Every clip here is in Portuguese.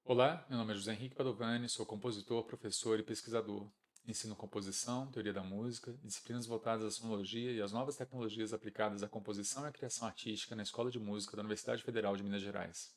Olá, meu nome é José Henrique Padovani, sou compositor, professor e pesquisador. Ensino composição, teoria da música, disciplinas voltadas à sonologia e às novas tecnologias aplicadas à composição e à criação artística na Escola de Música da Universidade Federal de Minas Gerais.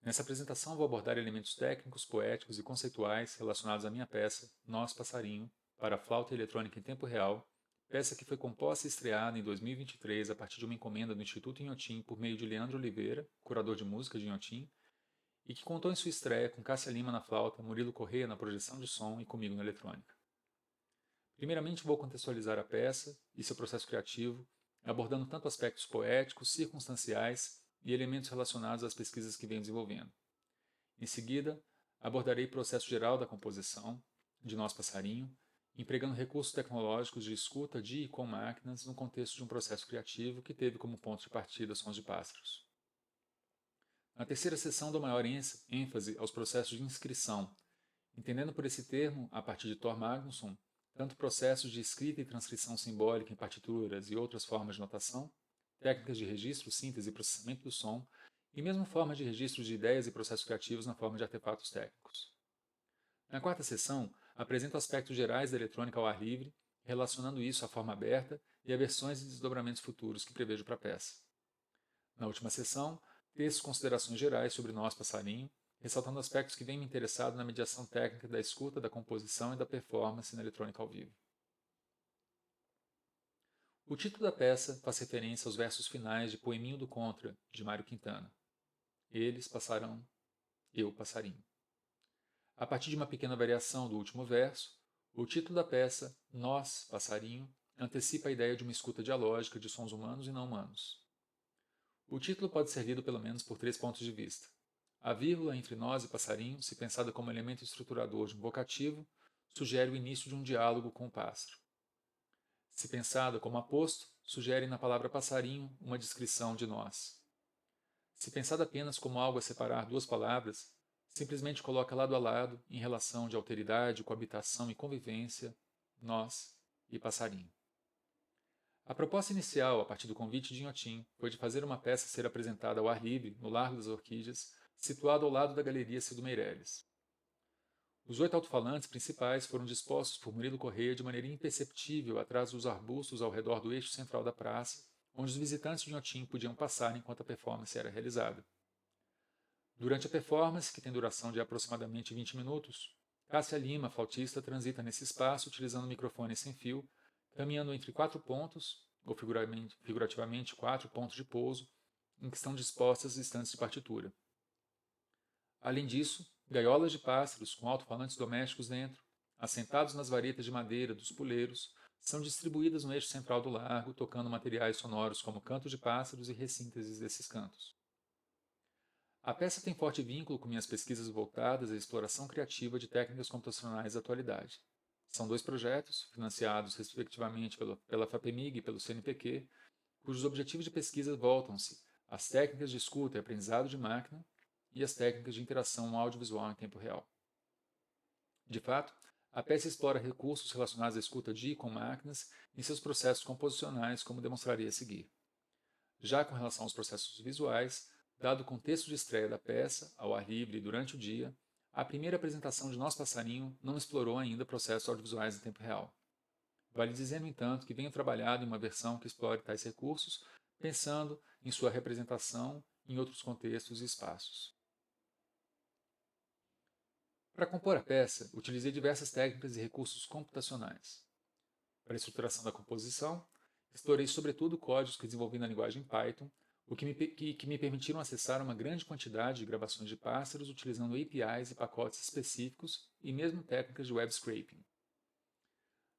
Nessa apresentação vou abordar elementos técnicos, poéticos e conceituais relacionados à minha peça Nós Passarinho, para flauta eletrônica em tempo real, peça que foi composta e estreada em 2023 a partir de uma encomenda do Instituto Inhotim por meio de Leandro Oliveira, curador de música de Inhotim, e que contou em sua estreia com Cássia Lima na flauta, Murilo Corrêa na projeção de som e comigo na eletrônica. Primeiramente vou contextualizar a peça e seu processo criativo, abordando tanto aspectos poéticos, circunstanciais e elementos relacionados às pesquisas que venho desenvolvendo. Em seguida, abordarei o processo geral da composição, de Nós Passarinho, empregando recursos tecnológicos de escuta de e com máquinas no contexto de um processo criativo que teve como ponto de partida sons de pássaros. Na terceira sessão dou maior ênfase aos processos de inscrição, entendendo por esse termo, a partir de Thor Magnusson, tanto processos de escrita e transcrição simbólica em partituras e outras formas de notação, técnicas de registro, síntese e processamento do som, e mesmo formas de registro de ideias e processos criativos na forma de artefatos técnicos. Na quarta sessão, apresento aspectos gerais da eletrônica ao ar livre, relacionando isso à forma aberta e a versões e desdobramentos futuros que prevejo para a peça. Na última sessão, texto considerações gerais sobre Nós Passarinho, ressaltando aspectos que vêm me interessado na mediação técnica da escuta, da composição e da performance na eletrônica ao vivo. O título da peça faz referência aos versos finais de Poeminho do Contra, de Mário Quintana. Eles passarão, eu passarinho. A partir de uma pequena variação do último verso, o título da peça, Nós Passarinho, antecipa a ideia de uma escuta dialógica de sons humanos e não humanos. O título pode ser lido pelo menos por três pontos de vista. A vírgula entre nós e passarinho, se pensada como elemento estruturador de um vocativo, sugere o início de um diálogo com o pássaro. Se pensada como aposto, sugere na palavra passarinho uma descrição de nós. Se pensada apenas como algo a separar duas palavras, simplesmente coloca lado a lado, em relação de alteridade, coabitação e convivência, nós e passarinho. A proposta inicial, a partir do convite de Inhotim, foi de fazer uma peça ser apresentada ao ar livre, no Largo das Orquídeas, situado ao lado da Galeria Cido Meireles. Os 8 alto-falantes principais foram dispostos por Murilo Corrêa de maneira imperceptível atrás dos arbustos ao redor do eixo central da praça, onde os visitantes de Inhotim podiam passar enquanto a performance era realizada. Durante a performance, que tem duração de aproximadamente 20 minutos, Cássia Lima, flautista, transita nesse espaço utilizando o microfone sem fio, caminhando entre 4 pontos, ou figurativamente 4 pontos de pouso, em que estão dispostas estantes de partitura. Além disso, gaiolas de pássaros com alto-falantes domésticos dentro, assentados nas varetas de madeira dos puleiros, são distribuídas no eixo central do largo, tocando materiais sonoros como cantos de pássaros e ressínteses desses cantos. A peça tem forte vínculo com minhas pesquisas voltadas à exploração criativa de técnicas computacionais da atualidade. São dois projetos, financiados respectivamente pela FAPEMIG e pelo CNPq, cujos objetivos de pesquisa voltam-se às técnicas de escuta e aprendizado de máquina e às técnicas de interação audiovisual em tempo real. De fato, a peça explora recursos relacionados à escuta de e com máquinas em seus processos composicionais, como demonstraria a seguir. Já com relação aos processos visuais, dado o contexto de estreia da peça, ao ar livre e durante o dia, a primeira apresentação de Nós Passarinho não explorou ainda processos audiovisuais em tempo real. Vale dizer, no entanto, que venho trabalhado em uma versão que explore tais recursos, pensando em sua representação em outros contextos e espaços. Para compor a peça, utilizei diversas técnicas e recursos computacionais. Para a estruturação da composição, explorei sobretudo códigos que desenvolvi na linguagem Python, o que me permitiram acessar uma grande quantidade de gravações de pássaros utilizando APIs e pacotes específicos e mesmo técnicas de web scraping.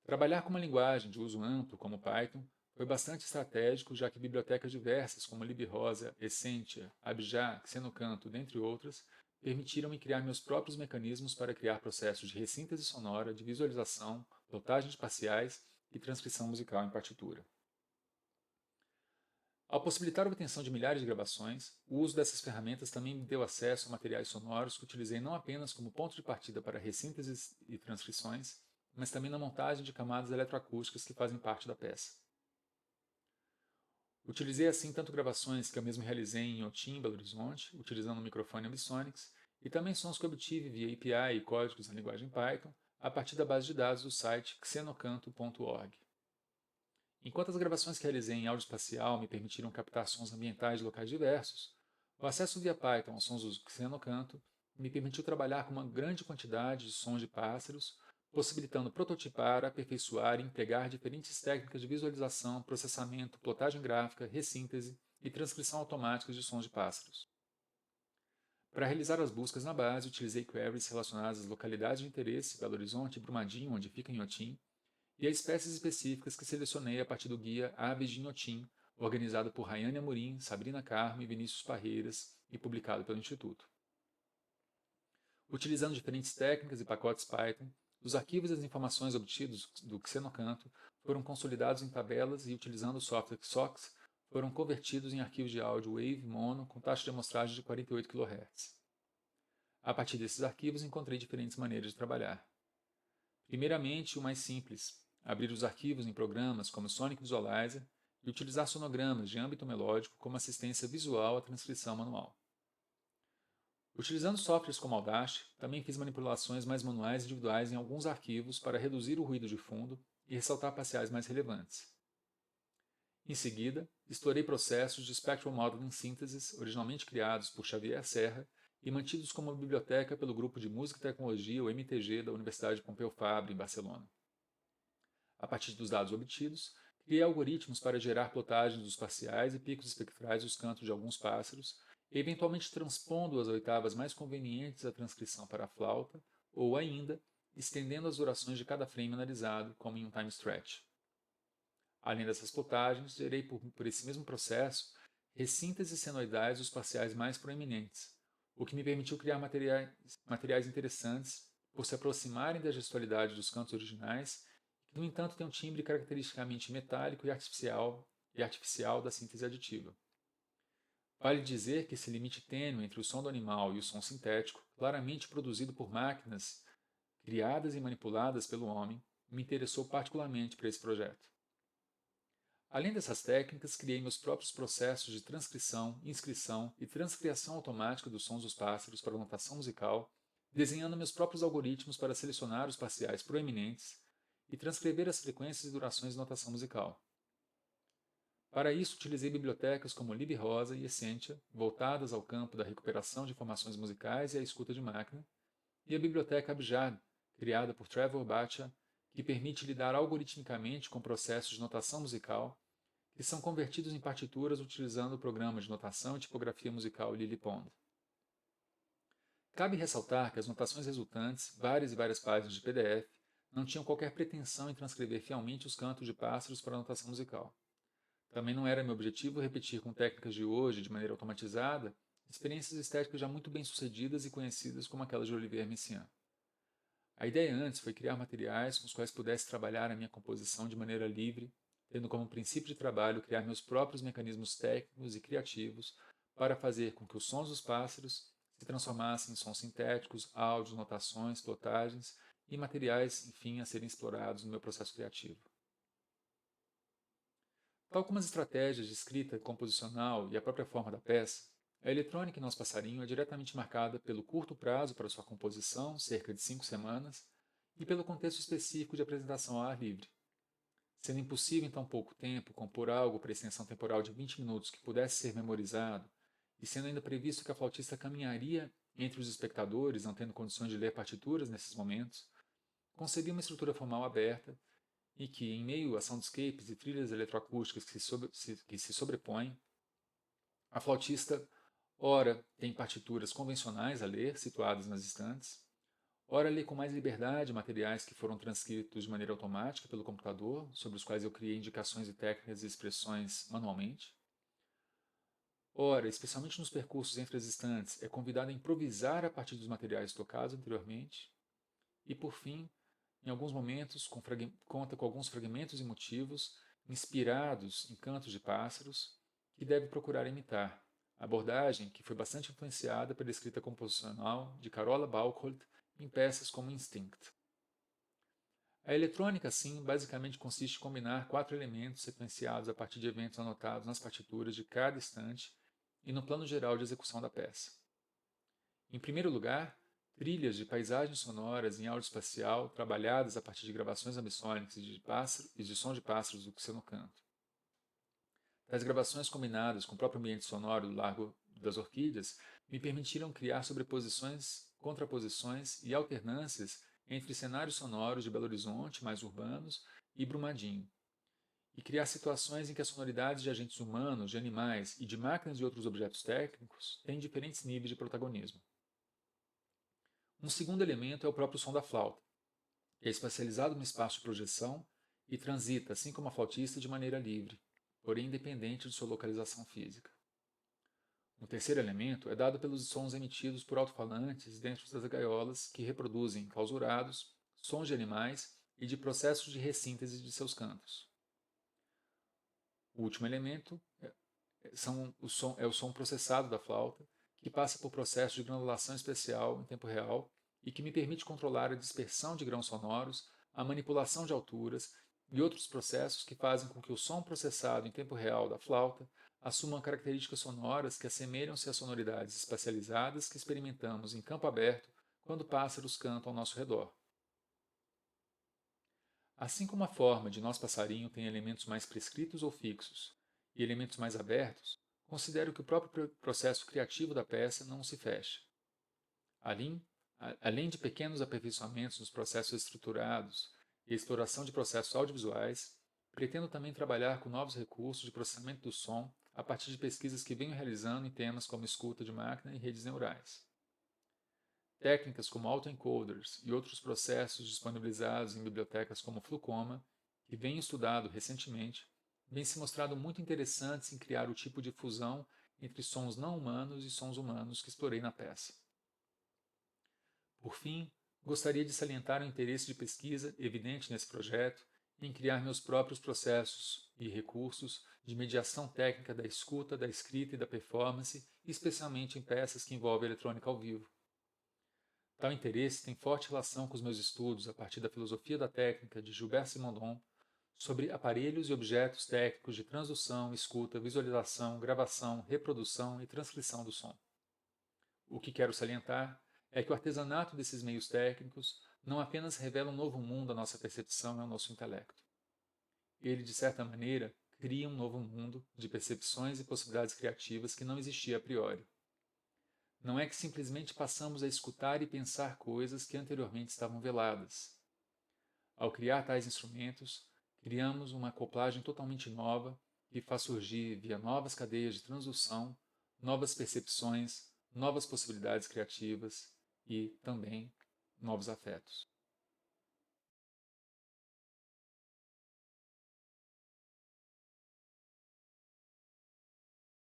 Trabalhar com uma linguagem de uso amplo como Python foi bastante estratégico, já que bibliotecas diversas como librosa, Essentia, Abjad, Xenocanto, dentre outras, permitiram-me criar meus próprios mecanismos para criar processos de ressíntese sonora, de visualização, lotagem de parciais e transcrição musical em partitura. Ao possibilitar a obtenção de milhares de gravações, o uso dessas ferramentas também me deu acesso a materiais sonoros que utilizei não apenas como ponto de partida para ressínteses e transcrições, mas também na montagem de camadas eletroacústicas que fazem parte da peça. Utilizei assim tanto gravações que eu mesmo realizei em Inhotim, Belo Horizonte, utilizando o microfone Ambisonics, e também sons que obtive via API e códigos na linguagem Python a partir da base de dados do site xenocanto.org. Enquanto as gravações que realizei em áudio espacial me permitiram captar sons ambientais de locais diversos, o acesso via Python aos sons do Xenocanto me permitiu trabalhar com uma grande quantidade de sons de pássaros, possibilitando prototipar, aperfeiçoar e empregar diferentes técnicas de visualização, processamento, plotagem gráfica, ressíntese e transcrição automática de sons de pássaros. Para realizar as buscas na base, utilizei queries relacionadas às localidades de interesse, Belo Horizonte e Brumadinho, onde fica Inhotim, e a espécies específicas que selecionei a partir do guia Aves de Inhotim, organizado por Rayane Amorim, Sabrina Carmo e Vinícius Parreiras e publicado pelo Instituto. Utilizando diferentes técnicas e pacotes Python, os arquivos e as informações obtidos do Xenocanto foram consolidados em tabelas e, utilizando o software XOX, foram convertidos em arquivos de áudio WAV mono com taxa de amostragem de 48 kHz. A partir desses arquivos, encontrei diferentes maneiras de trabalhar. Primeiramente, o mais simples, abrir os arquivos em programas como Sonic Visualizer e utilizar sonogramas de âmbito melódico como assistência visual à transcrição manual. Utilizando softwares como Audacity, também fiz manipulações mais manuais individuais em alguns arquivos para reduzir o ruído de fundo e ressaltar parciais mais relevantes. Em seguida, explorei processos de Spectral Modeling Synthesis originalmente criados por Xavier Serra e mantidos como biblioteca pelo Grupo de Música e Tecnologia, o MTG, da Universidade Pompeu Fabra, em Barcelona. A partir dos dados obtidos, criei algoritmos para gerar plotagens dos parciais e picos espectrais dos cantos de alguns pássaros, e eventualmente transpondo as oitavas mais convenientes à transcrição para a flauta, ou ainda, estendendo as durações de cada frame analisado, como em um time stretch. Além dessas plotagens, gerei por esse mesmo processo ressínteses senoidais dos parciais mais proeminentes, o que me permitiu criar materiais interessantes por se aproximarem da gestualidade dos cantos originais, que, no entanto, têm um timbre caracteristicamente metálico e artificial da síntese aditiva. Vale dizer que esse limite tênue entre o som do animal e o som sintético, claramente produzido por máquinas criadas e manipuladas pelo homem, me interessou particularmente para esse projeto. Além dessas técnicas, criei meus próprios processos de transcrição, inscrição e transcriação automática dos sons dos pássaros para notação musical, desenhando meus próprios algoritmos para selecionar os parciais proeminentes e transcrever as frequências e durações de notação musical. Para isso, utilizei bibliotecas como libRosa e Essentia, voltadas ao campo da recuperação de informações musicais e à escuta de máquina, e a biblioteca Abjad, criada por Trevor Batcha, que permite lidar algoritmicamente com processos de notação musical, que são convertidos em partituras utilizando o programa de notação e tipografia musical LilyPond. Cabe ressaltar que as notações resultantes, várias e várias páginas de PDF, não tinham qualquer pretensão em transcrever fielmente os cantos de pássaros para a notação musical. Também não era meu objetivo repetir com técnicas de hoje, de maneira automatizada, experiências estéticas já muito bem sucedidas e conhecidas como aquelas de Olivier Messiaen. A ideia antes foi criar materiais com os quais pudesse trabalhar a minha composição de maneira livre, tendo como princípio de trabalho criar meus próprios mecanismos técnicos e criativos para fazer com que os sons dos pássaros se transformassem em sons sintéticos, áudios, notações, plotagens e materiais, enfim, a serem explorados no meu processo criativo. Tal como as estratégias de escrita composicional e a própria forma da peça, a eletrônica em Nosso Passarinho é diretamente marcada pelo curto prazo para sua composição, cerca de 5 semanas, e pelo contexto específico de apresentação ao ar livre. Sendo impossível em tão pouco tempo compor algo para extensão temporal de 20 minutos que pudesse ser memorizado, e sendo ainda previsto que a flautista caminharia entre os espectadores, não tendo condições de ler partituras nesses momentos, concebi uma estrutura formal aberta e que, em meio a soundscapes e trilhas eletroacústicas que se sobrepõem, a flautista ora tem partituras convencionais a ler, situadas nas estantes, ora lê com mais liberdade materiais que foram transcritos de maneira automática pelo computador, sobre os quais eu criei indicações e técnicas e expressões manualmente. Ora, especialmente nos percursos entre as estantes, é convidada a improvisar a partir dos materiais tocados anteriormente. E, por fim, em alguns momentos, conta com alguns fragmentos e motivos inspirados em cantos de pássaros que deve procurar imitar, abordagem que foi bastante influenciada pela escrita composicional de Carola Bauchold em peças como Instinct. A eletrônica, assim, basicamente consiste em combinar 4 elementos sequenciados a partir de eventos anotados nas partituras de cada estante e no plano geral de execução da peça. Em primeiro lugar, trilhas de paisagens sonoras em áudio espacial trabalhadas a partir de gravações ambissônicas e de som de pássaros do que no canto. Tais gravações combinadas com o próprio ambiente sonoro do Largo das Orquídeas me permitiram criar sobreposições, contraposições e alternâncias entre cenários sonoros de Belo Horizonte, mais urbanos, e Brumadinho, e criar situações em que as sonoridades de agentes humanos, de animais e de máquinas e outros objetos técnicos têm diferentes níveis de protagonismo. Um segundo elemento é o próprio som da flauta, que é espacializado no espaço de projeção e transita, assim como a flautista, de maneira livre, porém independente de sua localização física. Um terceiro elemento é dado pelos sons emitidos por alto-falantes dentro das gaiolas que reproduzem, clausurados, sons de animais e de processos de ressíntese de seus cantos. O último elemento é o som processado da flauta, que passa por processo de granulação especial em tempo real e que me permite controlar a dispersão de grãos sonoros, a manipulação de alturas e outros processos que fazem com que o som processado em tempo real da flauta assuma características sonoras que assemelham-se às sonoridades espacializadas que experimentamos em campo aberto quando pássaros cantam ao nosso redor. Assim como a forma de nosso passarinho tem elementos mais prescritos ou fixos e elementos mais abertos, considero que o próprio processo criativo da peça não se fecha. Além de pequenos aperfeiçoamentos nos processos estruturados e exploração de processos audiovisuais, pretendo também trabalhar com novos recursos de processamento do som a partir de pesquisas que venho realizando em temas como escuta de máquina e redes neurais. Técnicas como autoencoders e outros processos disponibilizados em bibliotecas como Flucoma, que venho estudado recentemente, vêm se mostrado muito interessantes em criar o tipo de fusão entre sons não humanos e sons humanos que explorei na peça. Por fim, gostaria de salientar o interesse de pesquisa evidente nesse projeto em criar meus próprios processos e recursos de mediação técnica da escuta, da escrita e da performance, especialmente em peças que envolvem eletrônica ao vivo. Tal interesse tem forte relação com os meus estudos a partir da filosofia da técnica de Gilbert Simondon sobre aparelhos e objetos técnicos de transdução, escuta, visualização, gravação, reprodução e transcrição do som. O que quero salientar é que o artesanato desses meios técnicos não apenas revela um novo mundo à nossa percepção e ao nosso intelecto. Ele, de certa maneira, cria um novo mundo de percepções e possibilidades criativas que não existia a priori. Não é que simplesmente passamos a escutar e pensar coisas que anteriormente estavam veladas. Ao criar tais instrumentos, criamos uma acoplagem totalmente nova que faz surgir, via novas cadeias de transdução, novas percepções, novas possibilidades criativas e, também, novos afetos.